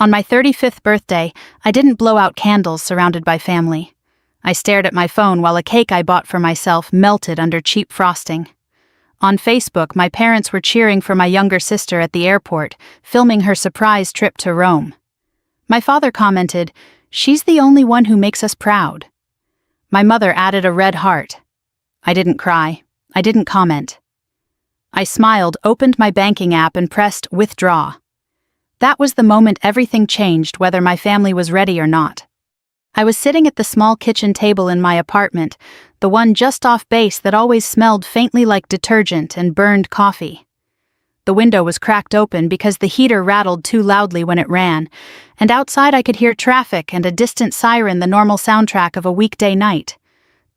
On my 35th birthday, I didn't blow out candles surrounded by family. I stared at my phone while a cake I bought for myself melted under cheap frosting. On Facebook, my parents were cheering for my younger sister at the airport, filming her surprise trip to Rome. My father commented, "She's the only one who makes us proud." My mother added a red heart. I didn't cry. I didn't comment. I smiled, opened my banking app, and pressed withdraw. That was the moment everything changed, whether my family was ready or not. I was sitting at the small kitchen table in my apartment, the one just off base that always smelled faintly like detergent and burned coffee. The window was cracked open because the heater rattled too loudly when it ran, and outside I could hear traffic and a distant siren, the normal soundtrack of a weekday night.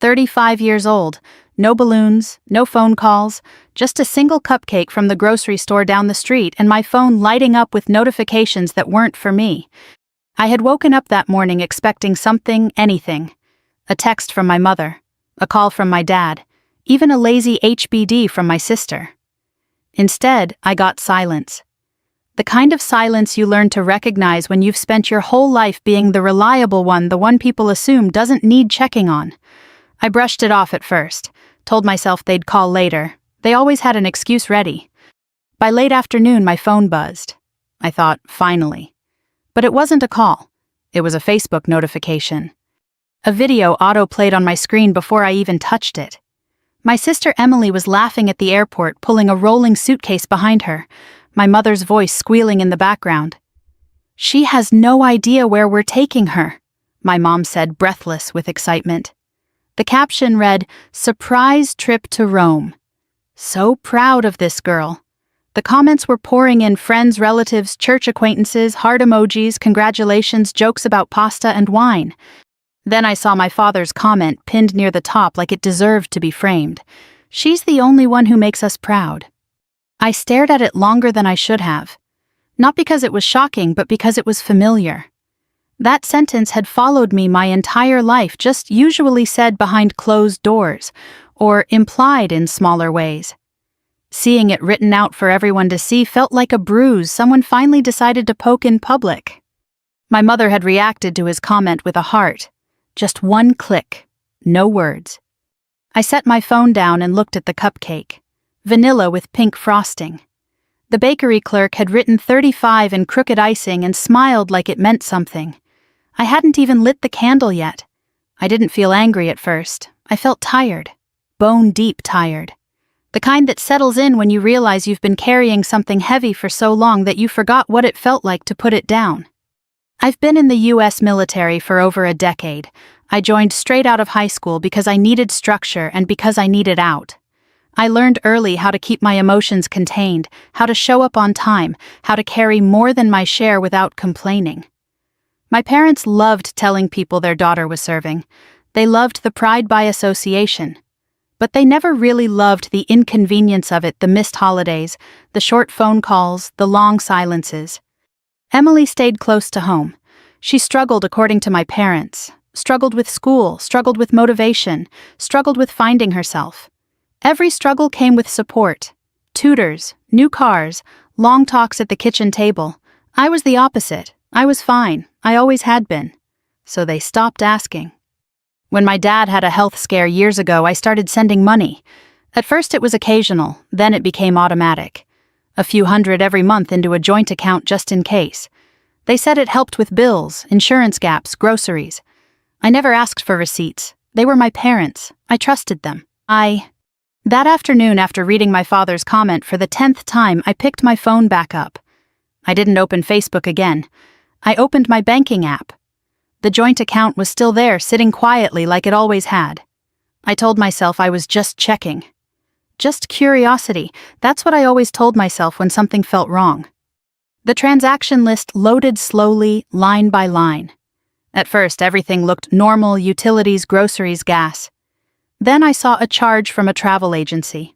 35 years old, no balloons, no phone calls, just a single cupcake from the grocery store down the street and my phone lighting up with notifications that weren't for me. I had woken up that morning expecting something, anything. A text from my mother, a call from my dad, even a lazy HBD from my sister. Instead, I got silence. The kind of silence you learn to recognize when you've spent your whole life being the reliable one, the one people assume doesn't need checking on. I brushed it off at first, told myself they'd call later. They always had an excuse ready. By late afternoon, my phone buzzed. I thought, finally. But it wasn't a call. It was a Facebook notification. A video auto-played on my screen before I even touched it. My sister Emily was laughing at the airport, pulling a rolling suitcase behind her, my mother's voice squealing in the background. "She has no idea where we're taking her," my mom said, breathless with excitement. The caption read, "Surprise trip to Rome." So proud of this girl. The comments were pouring in: friends, relatives, church acquaintances, heart emojis, congratulations, jokes about pasta and wine. Then I saw my father's comment pinned near the top like it deserved to be framed. "She's the only one who makes us proud." I stared at it longer than I should have. Not because it was shocking, but because it was familiar. That sentence had followed me my entire life, just usually said behind closed doors, or implied in smaller ways. Seeing it written out for everyone to see felt like a bruise someone finally decided to poke in public. My mother had reacted to his comment with a heart. Just one click, no words. I set my phone down and looked at the cupcake. Vanilla with pink frosting. The bakery clerk had written 35 in crooked icing and smiled like it meant something. I hadn't even lit the candle yet. I didn't feel angry at first. I felt tired. Bone-deep tired. The kind that settles in when you realize you've been carrying something heavy for so long that you forgot what it felt like to put it down. I've been in the U.S. military for over a decade. I joined straight out of high school because I needed structure and because I needed out. I learned early how to keep my emotions contained, how to show up on time, how to carry more than my share without complaining. My parents loved telling people their daughter was serving. They loved the pride by association. But they never really loved the inconvenience of it, the missed holidays, the short phone calls, the long silences. Emily stayed close to home. She struggled according to my parents, struggled with school, struggled with motivation, struggled with finding herself. Every struggle came with support. Tutors, new cars, long talks at the kitchen table. I was the opposite. I was fine. I always had been. So they stopped asking. When my dad had a health scare years ago, I started sending money. At first it was occasional, then it became automatic. A few hundred every month into a joint account just in case. They said it helped with bills, insurance gaps, groceries. I never asked for receipts. They were my parents. I trusted them. That afternoon, after reading my father's comment for the 10th time, I picked my phone back up. I didn't open Facebook again. I opened my banking app. The joint account was still there, sitting quietly like it always had. I told myself I was just checking. Just curiosity, that's what I always told myself when something felt wrong. The transaction list loaded slowly, line by line. At first, everything looked normal: utilities, groceries, gas. Then I saw a charge from a travel agency.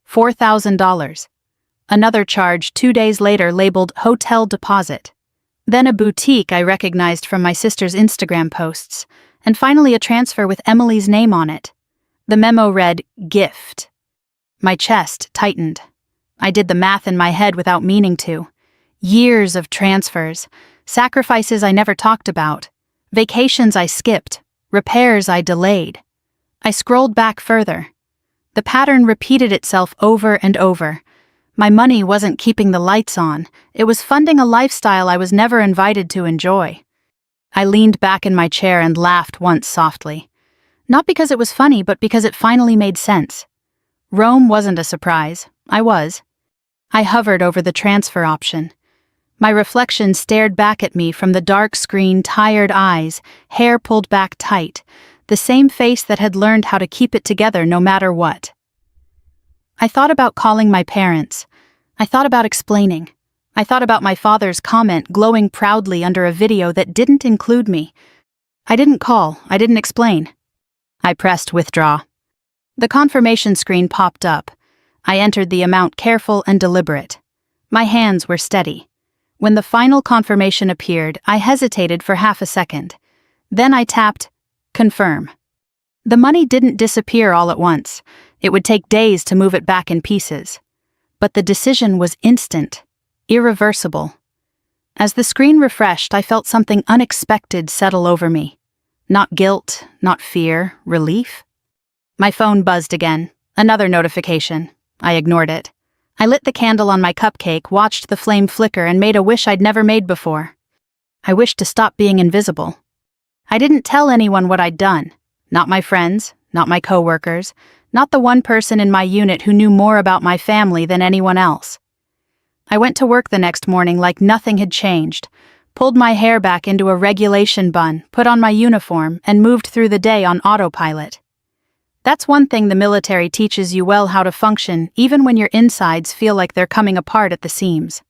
$4,000. Another charge 2 days later labeled hotel deposit. Then a boutique I recognized from my sister's Instagram posts. And finally a transfer with Emily's name on it. The memo read, gift. My chest tightened. I did the math in my head without meaning to. Years of transfers. sacrifices I never talked about, vacations I skipped, repairs I delayed. I scrolled back further. The pattern repeated itself over and over. My money wasn't keeping the lights on, it was funding a lifestyle I was never invited to enjoy. I leaned back in my chair and laughed once softly. Not because it was funny, but because it finally made sense. Rome wasn't a surprise. I was. I hovered over the transfer option. My reflection stared back at me from the dark screen, tired eyes, hair pulled back tight, the same face that had learned how to keep it together no matter what. I thought about calling my parents. I thought about explaining. I thought about my father's comment glowing proudly under a video that didn't include me. I didn't call. I didn't explain. I pressed withdraw. The confirmation screen popped up. I entered the amount careful and deliberate. My hands were steady. When the final confirmation appeared, I hesitated for half a second. Then I tapped confirm. The money didn't disappear all at once. It would take days to move it back in pieces. But the decision was instant, irreversible. As the screen refreshed, I felt something unexpected settle over me. Not guilt, not fear, relief. My phone buzzed again. Another notification. I ignored it. I lit the candle on my cupcake, watched the flame flicker, and made a wish I'd never made before. I wished to stop being invisible. I didn't tell anyone what I'd done. Not my friends, not my coworkers, not the one person in my unit who knew more about my family than anyone else. I went to work the next morning like nothing had changed, pulled my hair back into a regulation bun, put on my uniform, and moved through the day on autopilot. That's one thing the military teaches you well: how to function, even when your insides feel like they're coming apart at the seams.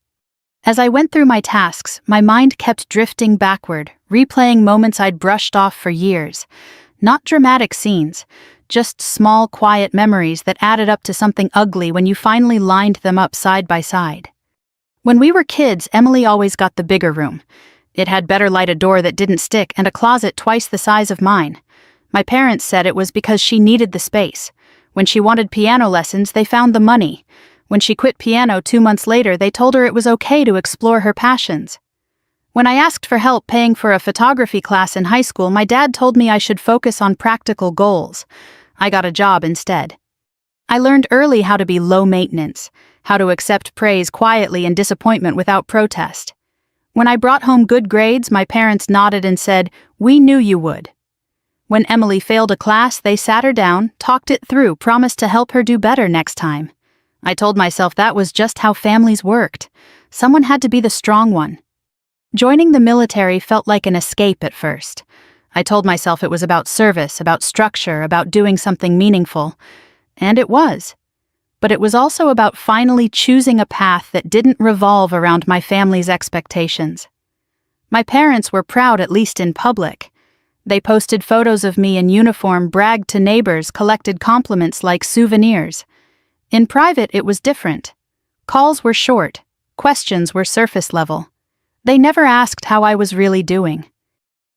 As I went through my tasks, my mind kept drifting backward, replaying moments I'd brushed off for years. Not dramatic scenes, just small, quiet memories that added up to something ugly when you finally lined them up side by side. When we were kids, Emily always got the bigger room. It had better light, a door that didn't stick, and a closet twice the size of mine. My parents said it was because she needed the space. When she wanted piano lessons, they found the money. When she quit piano 2 months later, they told her it was okay to explore her passions. When I asked for help paying for a photography class in high school, my dad told me I should focus on practical goals. I got a job instead. I learned early how to be low maintenance, how to accept praise quietly and disappointment without protest. When I brought home good grades, my parents nodded and said, "We knew you would." When Emily failed a class, they sat her down, talked it through, promised to help her do better next time. I told myself that was just how families worked. Someone had to be the strong one. Joining the military felt like an escape at first. I told myself it was about service, about structure, about doing something meaningful. And it was. But it was also about finally choosing a path that didn't revolve around my family's expectations. My parents were proud, at least in public. They posted photos of me in uniform, bragged to neighbors, collected compliments like souvenirs. In private, it was different. Calls were short. Questions were surface level. They never asked how I was really doing.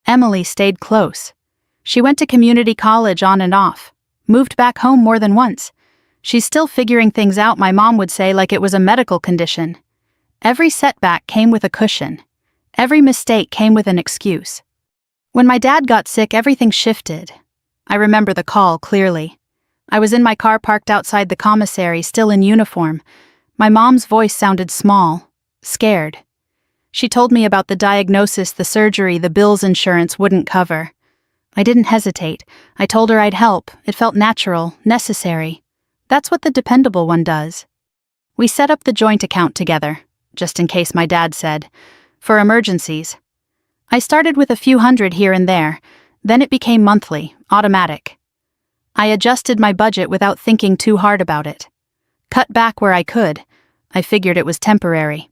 Emily stayed close. She went to community college on and off, moved back home more than once. She's still figuring things out, my mom would say, like it was a medical condition. Every setback came with a cushion. Every mistake came with an excuse. When my dad got sick, everything shifted. I remember the call clearly. I was in my car parked outside the commissary, still in uniform. My mom's voice sounded small, scared. She told me about the diagnosis, the surgery, the bills insurance wouldn't cover. I didn't hesitate. I told her I'd help. It felt natural, necessary. That's what the dependable one does. We set up the joint account together, just in case, my dad said, for emergencies. I started with a few hundred here and there, then it became monthly, automatic. I adjusted my budget without thinking too hard about it. Cut back where I could. I figured it was temporary.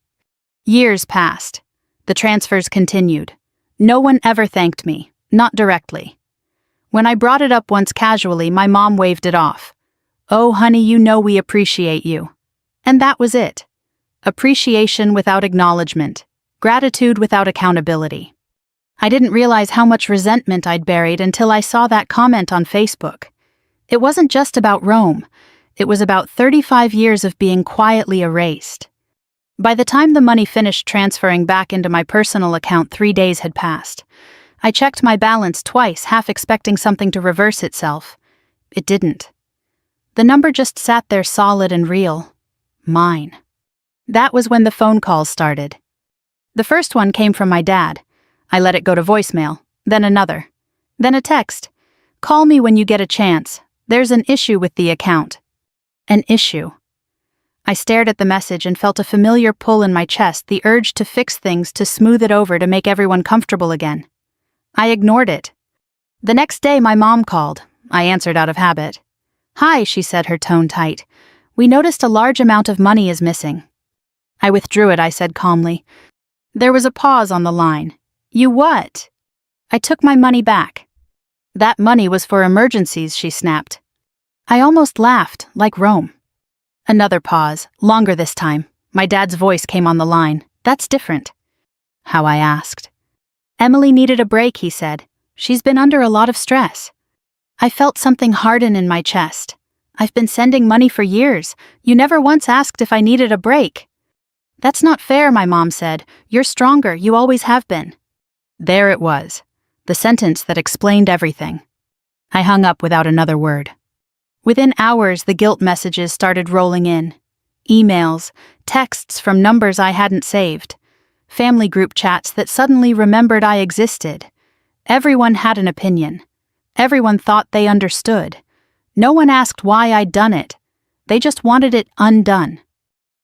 Years passed. The transfers continued. No one ever thanked me, not directly. When I brought it up once casually, my mom waved it off. "Oh, honey, you know we appreciate you." And that was it. Appreciation without acknowledgement. Gratitude without accountability. I didn't realize how much resentment I'd buried until I saw that comment on Facebook. It wasn't just about Rome. It was about 35 years of being quietly erased. By the time the money finished transferring back into my personal account, 3 days had passed. I checked my balance twice, half expecting something to reverse itself. It didn't. The number just sat there solid and real. Mine. That was when the phone calls started. The first one came from my dad. I let it go to voicemail, then another. Then a text. "Call me when you get a chance. There's an issue with the account." An issue. I stared at the message and felt a familiar pull in my chest, the urge to fix things, to smooth it over, to make everyone comfortable again. I ignored it. The next day my mom called. I answered out of habit. "Hi," she said, her tone tight. "We noticed a large amount of money is missing." I withdrew it, I said calmly. There was a pause on the line. "You what?" "I took my money back." "That money was for emergencies," she snapped. I almost laughed, like Rome. Another pause, longer this time. My dad's voice came on the line. "That's different." "How?" I asked. "Emily needed a break," he said. "She's been under a lot of stress." I felt something harden in my chest. "I've been sending money for years. You never once asked if I needed a break." "That's not fair," my mom said. "You're stronger, you always have been." There it was, the sentence that explained everything. I hung up without another word. Within hours, the guilt messages started rolling in. Emails, texts from numbers I hadn't saved. Family group chats that suddenly remembered I existed. Everyone had an opinion. Everyone thought they understood. No one asked why I'd done it. They just wanted it undone.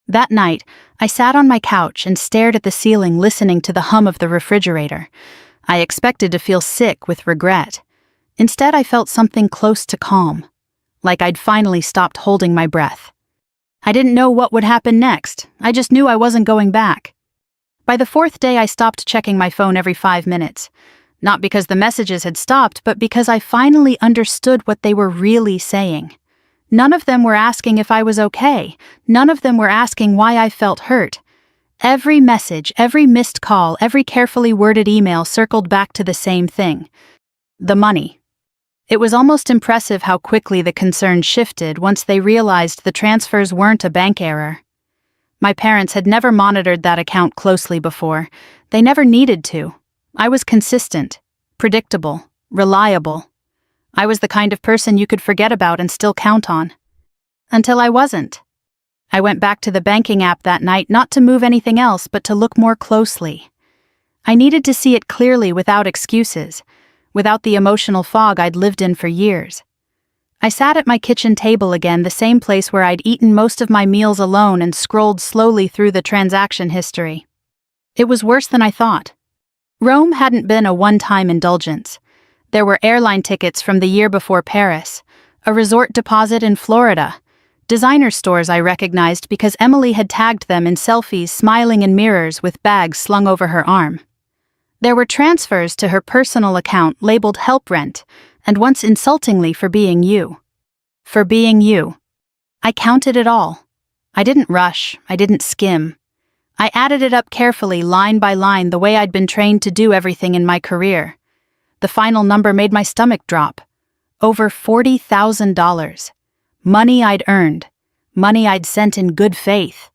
That night, I sat on my couch and stared at the ceiling, listening to the hum of the refrigerator. I expected to feel sick with regret. Instead, I felt something close to calm. Like I'd finally stopped holding my breath. I didn't know what would happen next. I just knew I wasn't going back. By the 4th day, I stopped checking my phone every 5 minutes. Not because the messages had stopped, but because I finally understood what they were really saying. None of them were asking if I was okay. None of them were asking why I felt hurt. Every message, every missed call, every carefully worded email circled back to the same thing: the money. It was almost impressive how quickly the concern shifted once they realized the transfers weren't a bank error. My parents had never monitored that account closely before. They never needed to. I was consistent, predictable, reliable. I was the kind of person you could forget about and still count on. Until I wasn't. I went back to the banking app that night, not to move anything else, but to look more closely. I needed to see it clearly, without excuses, without the emotional fog I'd lived in for years. I sat at my kitchen table again, the same place where I'd eaten most of my meals alone, and scrolled slowly through the transaction history. It was worse than I thought. Rome hadn't been a one-time indulgence. There were airline tickets from the year before Paris, a resort deposit in Florida, designer stores I recognized because Emily had tagged them in selfies, smiling in mirrors with bags slung over her arm. There were transfers to her personal account labeled help rent, and once insultingly for being you. For being you. I counted it all. I didn't rush, I didn't skim. I added it up carefully, line by line, the way I'd been trained to do everything in my career. The final number made my stomach drop. Over $40,000. Money I'd earned. Money I'd sent in good faith.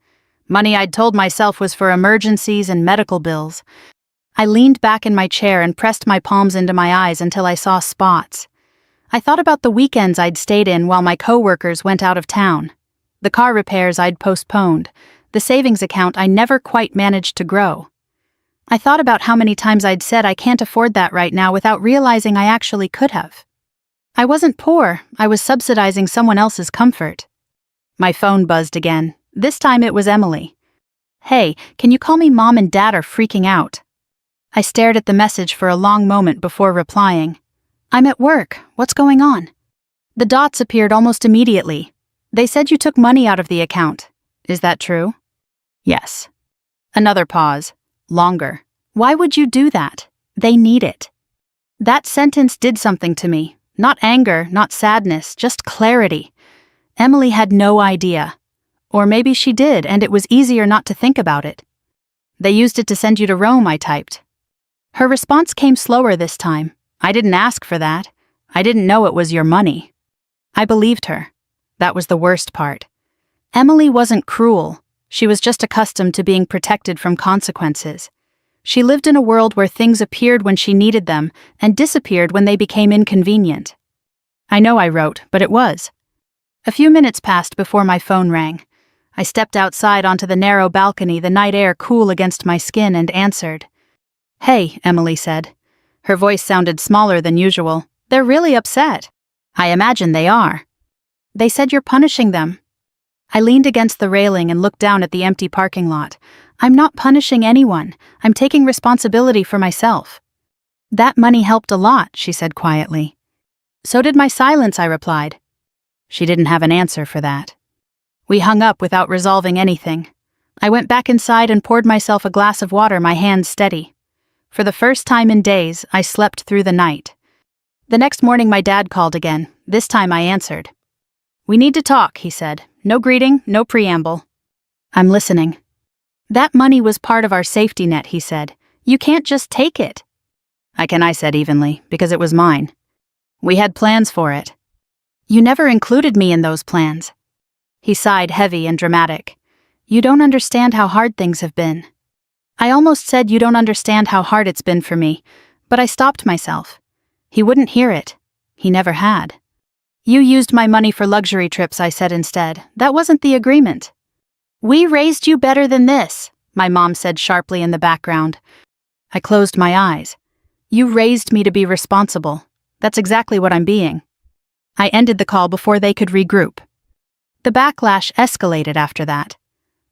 Money I'd told myself was for emergencies and medical bills. I leaned back in my chair and pressed my palms into my eyes until I saw spots. I thought about the weekends I'd stayed in while my coworkers went out of town, the car repairs I'd postponed, the savings account I never quite managed to grow. I thought about how many times I'd said I can't afford that right now without realizing I actually could have. I wasn't poor, I was subsidizing someone else's comfort. My phone buzzed again. This time it was Emily. "Hey, can you call me? Mom and Dad are freaking out." I stared at the message for a long moment before replying. "I'm at work. What's going on?" The dots appeared almost immediately. "They said you took money out of the account. Is that true?" "Yes." Another pause. Longer. "Why would you do that? They need it." That sentence did something to me. Not anger, not sadness, just clarity. Emily had no idea. Or maybe she did, and it was easier not to think about it. "They used it to send you to Rome," I typed. Her response came slower this time. "I didn't ask for that. I didn't know it was your money." I believed her. That was the worst part. Emily wasn't cruel. She was just accustomed to being protected from consequences. She lived in a world where things appeared when she needed them and disappeared when they became inconvenient. I know, I wrote, but it was. A few minutes passed before my phone rang. I stepped outside onto the narrow balcony, the night air cool against my skin, and answered. "Hey," Emily said. Her voice sounded smaller than usual. "They're really upset." "I imagine they are." "They said you're punishing them." I leaned against the railing and looked down at the empty parking lot. "I'm not punishing anyone. I'm taking responsibility for myself." "That money helped a lot," she said quietly. "So did my silence," I replied. She didn't have an answer for that. We hung up without resolving anything. I went back inside and poured myself a glass of water, my hands steady. For the first time in days, I slept through the night. The next morning my dad called again. This time I answered. "We need to talk," he said. "No greeting, no preamble." "I'm listening." "That money was part of our safety net," he said. "You can't just take it." I said evenly, because it was mine. "We had plans for it." "You never included me in those plans." He sighed, heavy and dramatic. "You don't understand how hard things have been." I almost said, "You don't understand how hard it's been for me," but I stopped myself. He wouldn't hear it. He never had. "You used my money for luxury trips," I said instead. "That wasn't the agreement." "We raised you better than this," my mom said sharply in the background. I closed my eyes. "You raised me to be responsible. That's exactly what I'm being." I ended the call before they could regroup. The backlash escalated after that.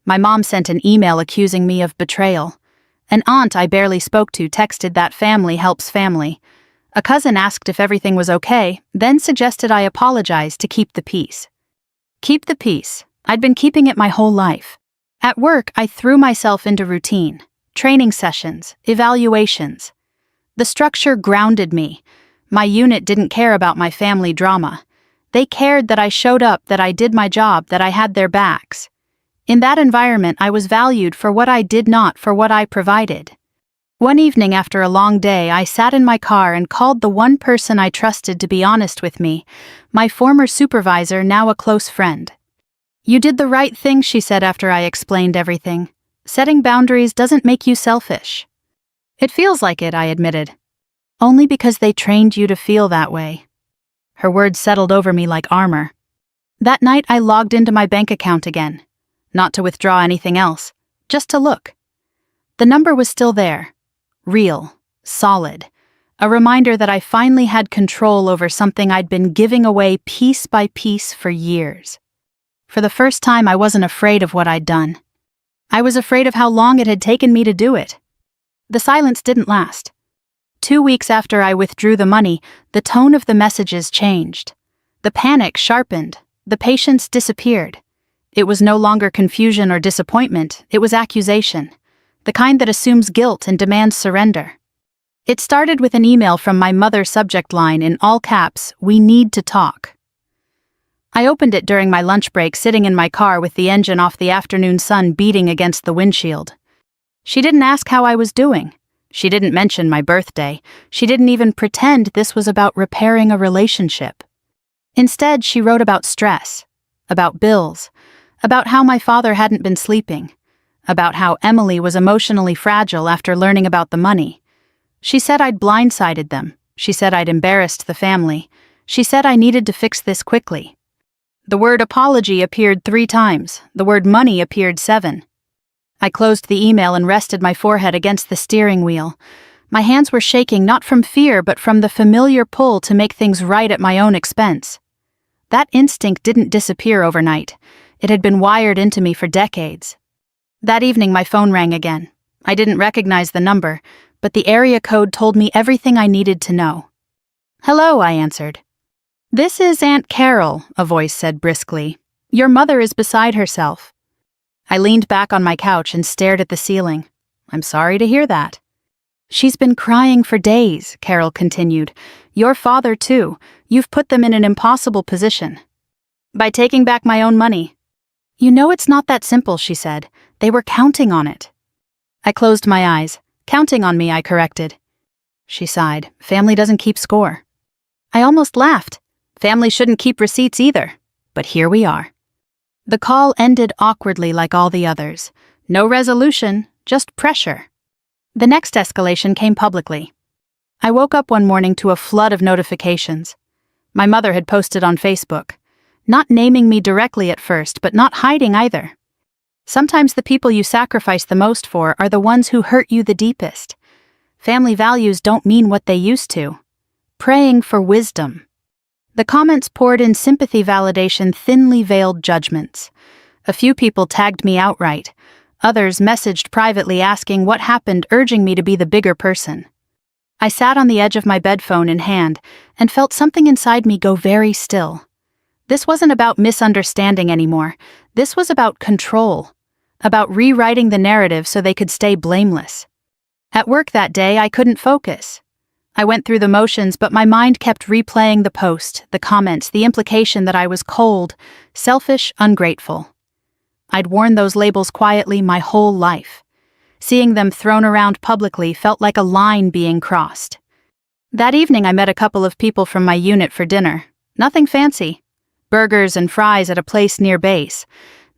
My mom sent an email accusing me of betrayal. An aunt I barely spoke to texted that family helps family. A cousin asked if everything was okay, then suggested I apologize to keep the peace. Keep the peace. I'd been keeping it my whole life. At work, I threw myself into routine, training sessions, evaluations. The structure grounded me. My unit didn't care about my family drama. They cared that I showed up, that I did my job, that I had their backs. In that environment, I was valued for what I did, not for what I provided. One evening after a long day, I sat in my car and called the one person I trusted to be honest with me, my former supervisor, now a close friend. "You did the right thing," she said after I explained everything. "Setting boundaries doesn't make you selfish." "It feels like it," I admitted. "Only because they trained you to feel that way." Her words settled over me like armor. That night I logged into my bank account again. Not to withdraw anything else, just to look. The number was still there. Real, solid. A reminder that I finally had control over something I'd been giving away piece by piece for years. For the first time, I wasn't afraid of what I'd done. I was afraid of how long it had taken me to do it. The silence didn't last. 2 weeks after I withdrew the money, the tone of the messages changed. The panic sharpened. The patience disappeared. It was no longer confusion or disappointment, it was accusation. The kind that assumes guilt and demands surrender. It started with an email from my mother's subject line in all caps, "We need to talk." I opened it during my lunch break, sitting in my car with the engine off, the afternoon sun beating against the windshield. She didn't ask how I was doing. She didn't mention my birthday. She didn't even pretend this was about repairing a relationship. Instead, she wrote about stress, about bills, about how my father hadn't been sleeping, about how Emily was emotionally fragile after learning about the money. She said I'd blindsided them. She said I'd embarrassed the family. She said I needed to fix this quickly. The word apology appeared 3 times. The word money appeared 7. I closed the email and rested my forehead against the steering wheel. My hands were shaking, not from fear, but from the familiar pull to make things right at my own expense. That instinct didn't disappear overnight. It had been wired into me for decades. That evening my phone rang again. I didn't recognize the number, but the area code told me everything I needed to know. "Hello," I answered. "This is Aunt Carol," a voice said briskly. "Your mother is beside herself." I leaned back on my couch and stared at the ceiling. "I'm sorry to hear that." "She's been crying for days," Carol continued. "Your father, too. You've put them in an impossible position." "By taking back my own money." "You know it's not that simple," she said. "They were counting on it." I closed my eyes. "Counting on me," I corrected. She sighed. "Family doesn't keep score." I almost laughed. Family shouldn't keep receipts either. But here we are. The call ended awkwardly like all the others. No resolution, just pressure. The next escalation came publicly. I woke up one morning to a flood of notifications. My mother had posted on Facebook, not naming me directly at first, but not hiding either. Sometimes the people you sacrifice the most for are the ones who hurt you the deepest. Family values don't mean what they used to. Praying for wisdom. The comments poured in sympathy validation, thinly veiled judgments. A few people tagged me outright. Others messaged privately asking what happened, urging me to be the bigger person. I sat on the edge of my bed, phone in hand, and felt something inside me go very still. This wasn't about misunderstanding anymore. This was about control. About rewriting the narrative so they could stay blameless. At work that day, I couldn't focus. I went through the motions, but my mind kept replaying the post, the comments, the implication that I was cold, selfish, ungrateful. I'd worn those labels quietly my whole life. Seeing them thrown around publicly felt like a line being crossed. That evening I met a couple of people from my unit for dinner. Nothing fancy. Burgers and fries at a place near base.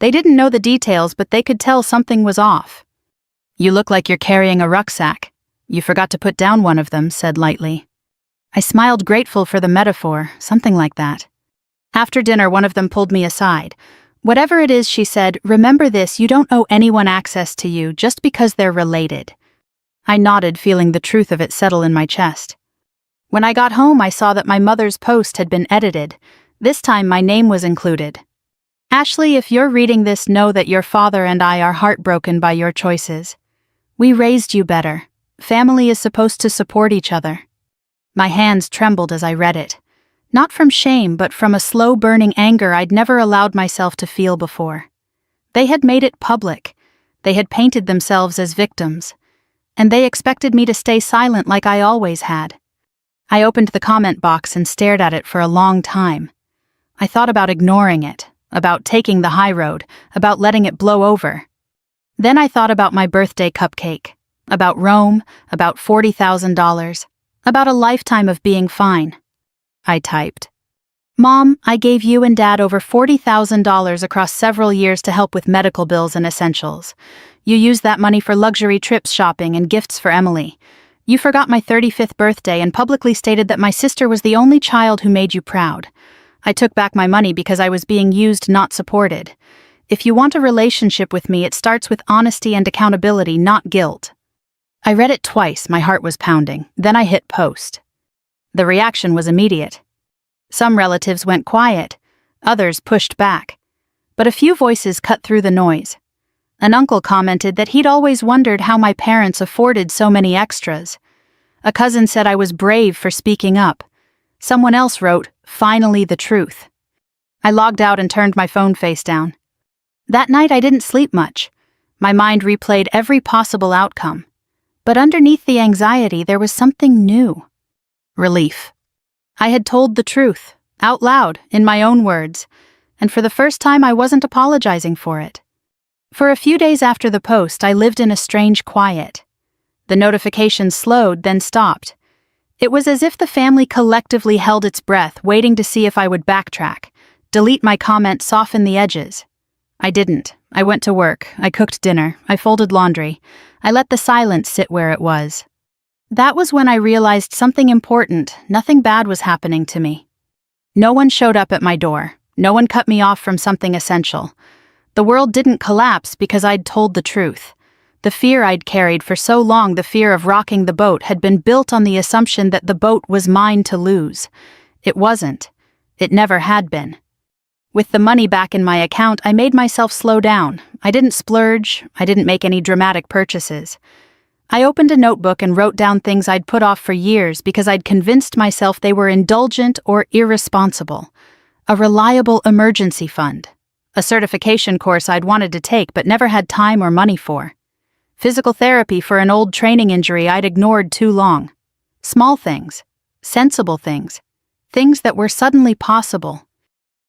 They didn't know the details, but they could tell something was off. "You look like you're carrying a rucksack. You forgot to put down one of them," said lightly. I smiled, grateful for the metaphor, something like that. After dinner, one of them pulled me aside. "Whatever it is," she said, "remember this, you don't owe anyone access to you just because they're related." I nodded, feeling the truth of it settle in my chest. When I got home, I saw that my mother's post had been edited. This time my name was included. "Ashley, if you're reading this, know that your father and I are heartbroken by your choices. We raised you better. Family is supposed to support each other." My hands trembled as I read it. Not from shame, but from a slow-burning anger I'd never allowed myself to feel before. They had made it public. They had painted themselves as victims. And they expected me to stay silent like I always had. I opened the comment box and stared at it for a long time. I thought about ignoring it, about taking the high road, about letting it blow over. Then I thought about my birthday cupcake, about Rome, about $40,000, about a lifetime of being fine. I typed, "Mom, I gave you and Dad over $40,000 across several years to help with medical bills and essentials. You used that money for luxury trips, shopping, and gifts for Emily. You forgot my 35th birthday and publicly stated that my sister was the only child who made you proud. I took back my money because I was being used, not supported. If you want a relationship with me, it starts with honesty and accountability, not guilt." I read it twice, my heart was pounding. Then I hit post. The reaction was immediate. Some relatives went quiet, others pushed back. But a few voices cut through the noise. An uncle commented that he'd always wondered how my parents afforded so many extras. A cousin said I was brave for speaking up. Someone else wrote, "Finally the truth." I logged out and turned my phone face down. That night I didn't sleep much. My mind replayed every possible outcome. But underneath the anxiety there was something new. Relief. I had told the truth, out loud, in my own words, and for the first time I wasn't apologizing for it. For a few days after the post, I lived in a strange quiet. The notifications slowed, then stopped. It was as if the family collectively held its breath, waiting to see if I would backtrack, delete my comment, soften the edges. I didn't. I went to work. I cooked dinner. I folded laundry. I let the silence sit where it was. That was when I realized something important. Nothing bad was happening to me. No one showed up at my door. No one cut me off from something essential. The world didn't collapse because I'd told the truth. The fear I'd carried for so long, the fear of rocking the boat, had been built on the assumption that the boat was mine to lose. It wasn't. It never had been. With the money back in my account, I made myself slow down. I didn't splurge. I didn't make any dramatic purchases. I opened a notebook and wrote down things I'd put off for years because I'd convinced myself they were indulgent or irresponsible. A reliable emergency fund. A certification course I'd wanted to take but never had time or money for. Physical therapy for an old training injury I'd ignored too long. Small things. Sensible things. Things that were suddenly possible.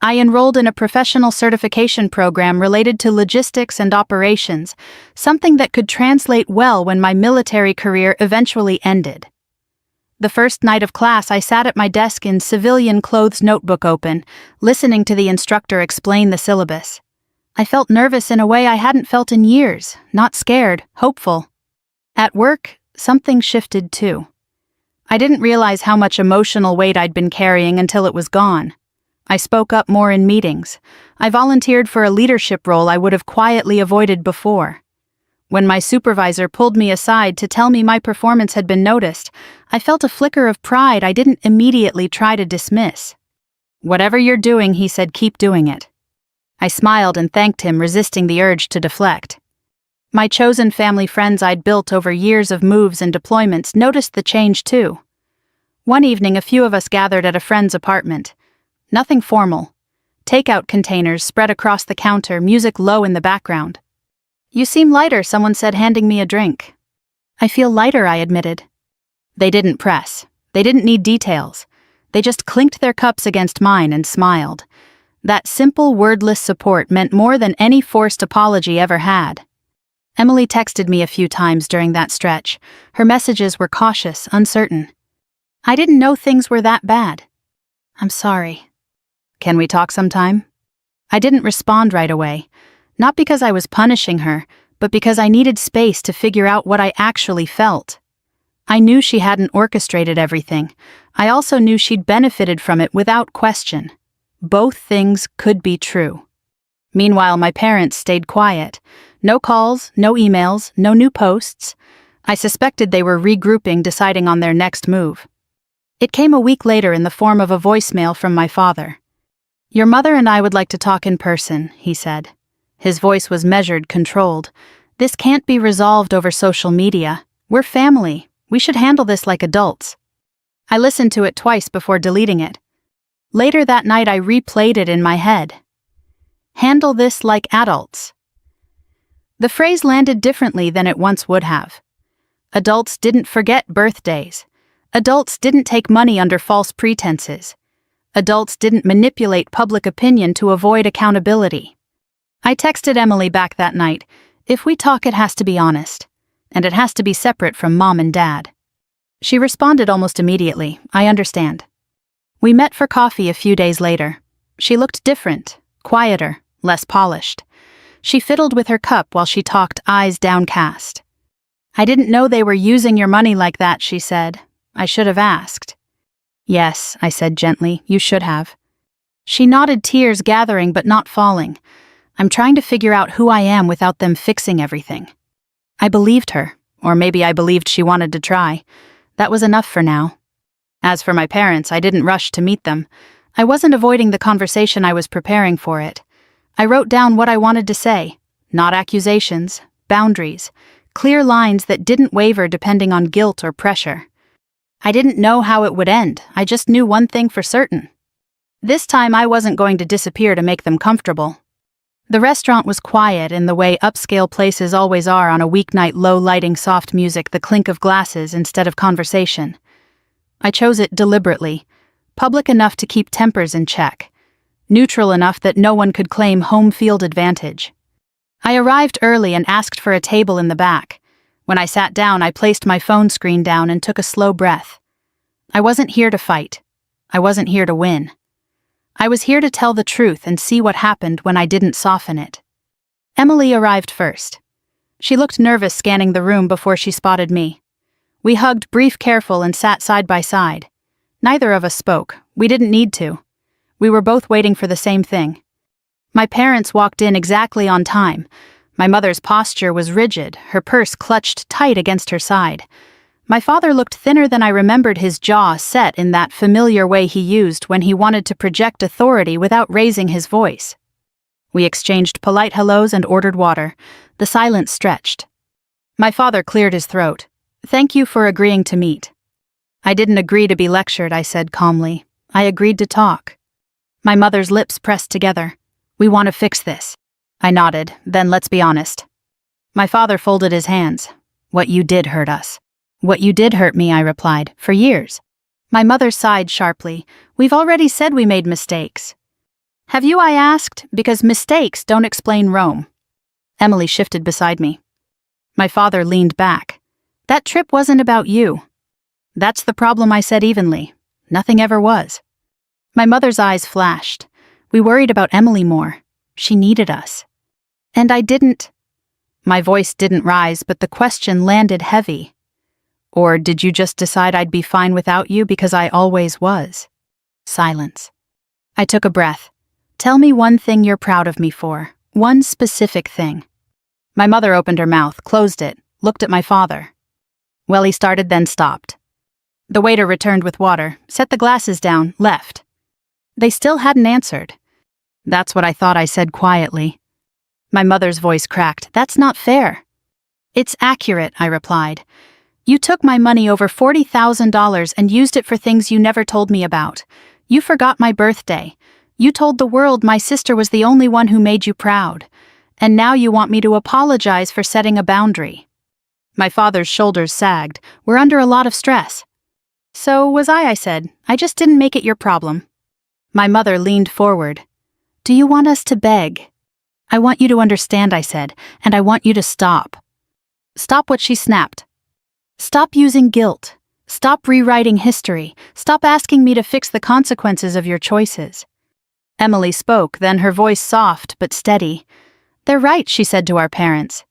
I enrolled in a professional certification program related to logistics and operations, something that could translate well when my military career eventually ended. The first night of class, I sat at my desk in civilian clothes, notebook open, listening to the instructor explain the syllabus. I felt nervous in a way I hadn't felt in years, not scared, hopeful. At work, something shifted too. I didn't realize how much emotional weight I'd been carrying until it was gone. I spoke up more in meetings. I volunteered for a leadership role I would have quietly avoided before. When my supervisor pulled me aside to tell me my performance had been noticed, I felt a flicker of pride I didn't immediately try to dismiss. "Whatever you're doing," he said, "keep doing it." I smiled and thanked him, resisting the urge to deflect. My chosen family friends I'd built over years of moves and deployments noticed the change too. One evening, a few of us gathered at a friend's apartment. Nothing formal. Takeout containers spread across the counter, music low in the background. "You seem lighter," someone said, handing me a drink. "I feel lighter," I admitted. They didn't press. They didn't need details. They just clinked their cups against mine and smiled. That simple, wordless support meant more than any forced apology ever had. Emily texted me a few times during that stretch. Her messages were cautious, uncertain. "I didn't know things were that bad. I'm sorry. Can we talk sometime?" I didn't respond right away, not because I was punishing her, but because I needed space to figure out what I actually felt. I knew she hadn't orchestrated everything. I also knew she'd benefited from it without question. Both things could be true. Meanwhile, my parents stayed quiet. No calls, no emails, no new posts. I suspected they were regrouping, deciding on their next move. It came a week later in the form of a voicemail from my father. "Your mother and I would like to talk in person," he said. His voice was measured, controlled. "This can't be resolved over social media. We're family. We should handle this like adults." I listened to it twice before deleting it. Later that night, I replayed it in my head. Handle this like adults. The phrase landed differently than it once would have. Adults didn't forget birthdays. Adults didn't take money under false pretenses. Adults didn't manipulate public opinion to avoid accountability. I texted Emily back that night, "If we talk, it has to be honest. And it has to be separate from Mom and Dad." She responded almost immediately, "I understand." We met for coffee a few days later. She looked different, quieter, less polished. She fiddled with her cup while she talked, eyes downcast. "I didn't know they were using your money like that," she said. "I should have asked." "Yes," I said gently, "you should have." She nodded, tears gathering but not falling. "I'm trying to figure out who I am without them fixing everything." I believed her, or maybe I believed she wanted to try. That was enough for now. As for my parents, I didn't rush to meet them. I wasn't avoiding the conversation, I was preparing for it. I wrote down what I wanted to say, not accusations, boundaries, clear lines that didn't waver depending on guilt or pressure. I didn't know how it would end, I just knew one thing for certain. This time I wasn't going to disappear to make them comfortable. The restaurant was quiet in the way upscale places always are on a weeknight, low lighting, soft music, the clink of glasses instead of conversation. I chose it deliberately, public enough to keep tempers in check, neutral enough that no one could claim home field advantage. I arrived early and asked for a table in the back. When I sat down, I placed my phone screen down and took a slow breath. I wasn't here to fight. I wasn't here to win. I was here to tell the truth and see what happened when I didn't soften it. Emily arrived first. She looked nervous, scanning the room before she spotted me. We hugged, brief, careful, and sat side by side. Neither of us spoke. We didn't need to. We were both waiting for the same thing. My parents walked in exactly on time. My mother's posture was rigid, her purse clutched tight against her side. My father looked thinner than I remembered, his jaw set in that familiar way he used when he wanted to project authority without raising his voice. We exchanged polite hellos and ordered water. The silence stretched. My father cleared his throat. "Thank you for agreeing to meet." "I didn't agree to be lectured," I said calmly. "I agreed to talk." My mother's lips pressed together. "We want to fix this." I nodded. "Then let's be honest." My father folded his hands. "What you did hurt us." "What you did hurt me," I replied, "for years." My mother sighed sharply. "We've already said we made mistakes." "Have you?" I asked, "because mistakes don't explain Rome." Emily shifted beside me. My father leaned back. "That trip wasn't about you." "That's the problem," I said evenly. "Nothing ever was." My mother's eyes flashed. "We worried about Emily more. She needed us." And I didn't. My voice didn't rise, but the question landed heavy. Or did you just decide I'd be fine without you because I always was? Silence. I took a breath. Tell me one thing you're proud of me for. One specific thing. My mother opened her mouth, closed it, looked at my father. Well, he started, then stopped. The waiter returned with water, set the glasses down, left. They still hadn't answered. That's what I thought, I said quietly. My mother's voice cracked. That's not fair. It's accurate, I replied. You took my money, over $40,000, and used it for things you never told me about. You forgot my birthday. You told the world my sister was the only one who made you proud. And now you want me to apologize for setting a boundary. My father's shoulders sagged. We're under a lot of stress. So was I said. I just didn't make it your problem. My mother leaned forward. Do you want us to beg? I want you to understand, I said, and I want you to stop. Stop what? She snapped. Stop using guilt. Stop rewriting history. Stop asking me to fix the consequences of your choices. Emily spoke, then her voice soft but steady. They're right, she said to our parents.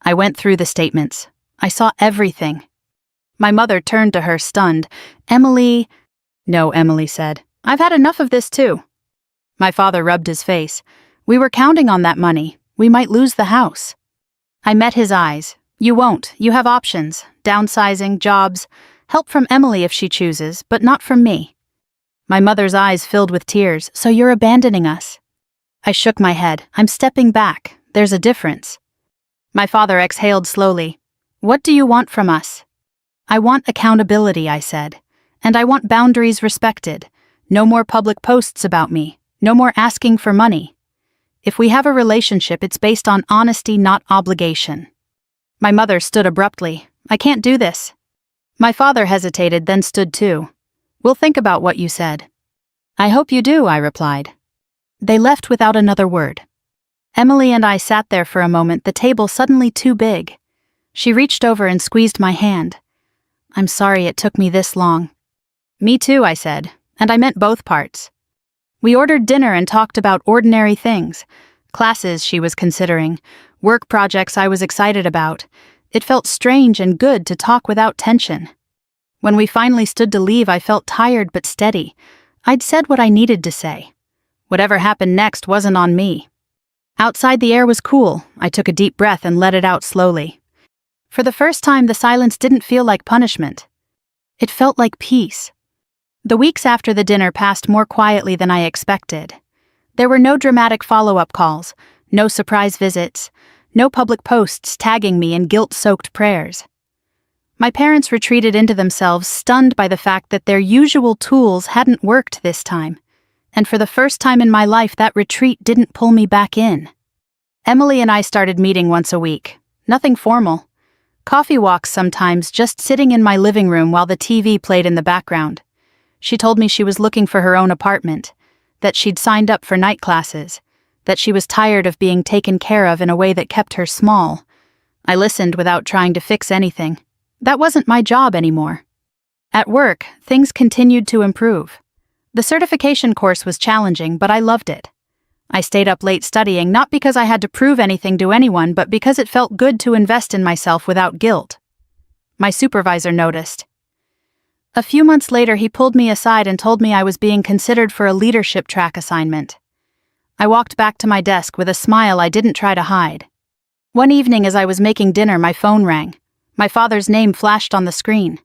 I went through the statements. I saw everything. My mother turned to her, stunned. Emily... No, Emily said. I've had enough of this too. My father rubbed his face. We were counting on that money. We might lose the house. I met his eyes. You won't. You have options. Downsizing, jobs, help from Emily if she chooses, but not from me. My mother's eyes filled with tears. So you're abandoning us? I shook my head. I'm stepping back. There's a difference. My father exhaled slowly. What do you want from us? I want accountability, I said. And I want boundaries respected. No more public posts about me. No more asking for money. If we have a relationship, it's based on honesty, not obligation. My mother stood abruptly. I can't do this. My father hesitated, then stood too. We'll think about what you said. I hope you do, I replied. They left without another word. Emily and I sat there for a moment, the table suddenly too big. She reached over and squeezed my hand. I'm sorry it took me this long. Me too, I said, and I meant both parts. We ordered dinner and talked about ordinary things. Classes she was considering, work projects I was excited about. It felt strange and good to talk without tension. When we finally stood to leave, I felt tired but steady. I'd said what I needed to say. Whatever happened next wasn't on me. Outside the air was cool. I took a deep breath and let it out slowly. For the first time, the silence didn't feel like punishment. It felt like peace. The weeks after the dinner passed more quietly than I expected. There were no dramatic follow-up calls, no surprise visits, no public posts tagging me in guilt-soaked prayers. My parents retreated into themselves, stunned by the fact that their usual tools hadn't worked this time. And for the first time in my life, that retreat didn't pull me back in. Emily and I started meeting once a week. Nothing formal. Coffee walks sometimes, just sitting in my living room while the TV played in the background. She told me she was looking for her own apartment, that she'd signed up for night classes, that she was tired of being taken care of in a way that kept her small. I listened without trying to fix anything. That wasn't my job anymore. At work, things continued to improve. The certification course was challenging, but I loved it. I stayed up late studying, not because I had to prove anything to anyone, but because it felt good to invest in myself without guilt. My supervisor noticed. A few months later, he pulled me aside and told me I was being considered for a leadership track assignment. I walked back to my desk with a smile I didn't try to hide. One evening as I was making dinner, my phone rang. My father's name flashed on the screen.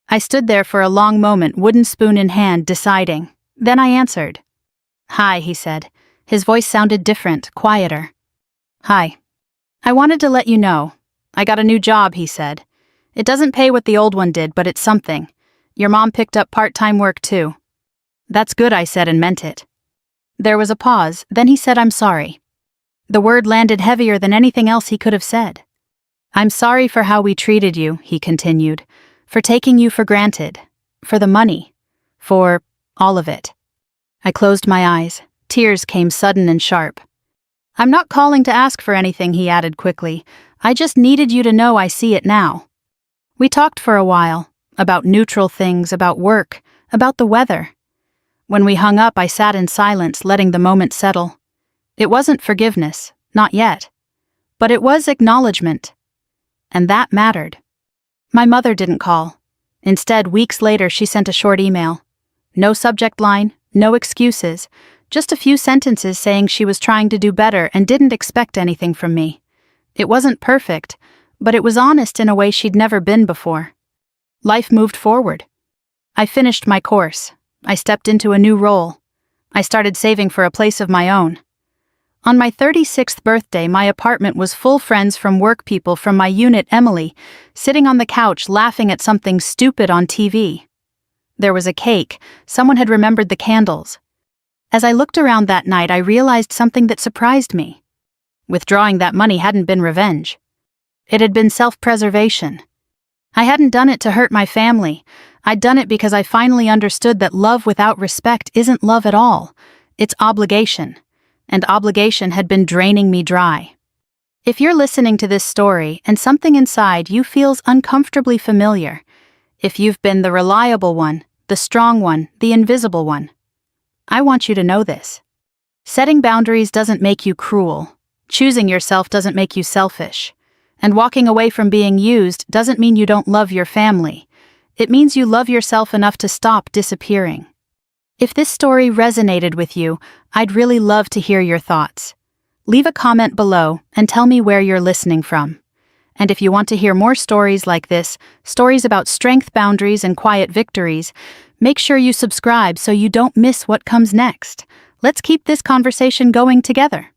I stood there for a long moment, wooden spoon in hand, deciding. Then I answered. Hi, he said. His voice sounded different, quieter. Hi. I wanted to let you know. I got a new job, he said. It doesn't pay what the old one did, but it's something. Your mom picked up part-time work too. That's good, I said, and meant it. There was a pause, then he said, I'm sorry. The word landed heavier than anything else he could have said. I'm sorry for how we treated you, he continued, for taking you for granted, for the money, for all of it. I closed my eyes. Tears came sudden and sharp. I'm not calling to ask for anything, he added quickly. I just needed you to know I see it now. We talked for a while, about neutral things, about work, about the weather. When we hung up, I sat in silence, letting the moment settle. It wasn't forgiveness. Not yet. But it was acknowledgement. And that mattered. My mother didn't call. Instead, weeks later, she sent a short email. No subject line, no excuses, just a few sentences saying she was trying to do better and didn't expect anything from me. It wasn't perfect, but it was honest in a way she'd never been before. Life moved forward. I finished my course. I stepped into a new role. I started saving for a place of my own. On my 36th birthday, my apartment was full friends from work people from my unit, Emily, sitting on the couch laughing at something stupid on TV. There was a cake. Someone had remembered the candles. As I looked around that night, I realized something that surprised me. Withdrawing that money hadn't been revenge. It had been self-preservation. I hadn't done it to hurt my family. I'd done it because I finally understood that love without respect isn't love at all. It's obligation. And obligation had been draining me dry. If you're listening to this story and something inside you feels uncomfortably familiar, if you've been the reliable one, the strong one, the invisible one, I want you to know this. Setting boundaries doesn't make you cruel. Choosing yourself doesn't make you selfish. And walking away from being used doesn't mean you don't love your family. It means you love yourself enough to stop disappearing. If this story resonated with you, I'd really love to hear your thoughts. Leave a comment below and tell me where you're listening from. And if you want to hear more stories like this, stories about strength, boundaries, and quiet victories, make sure you subscribe so you don't miss what comes next. Let's keep this conversation going together.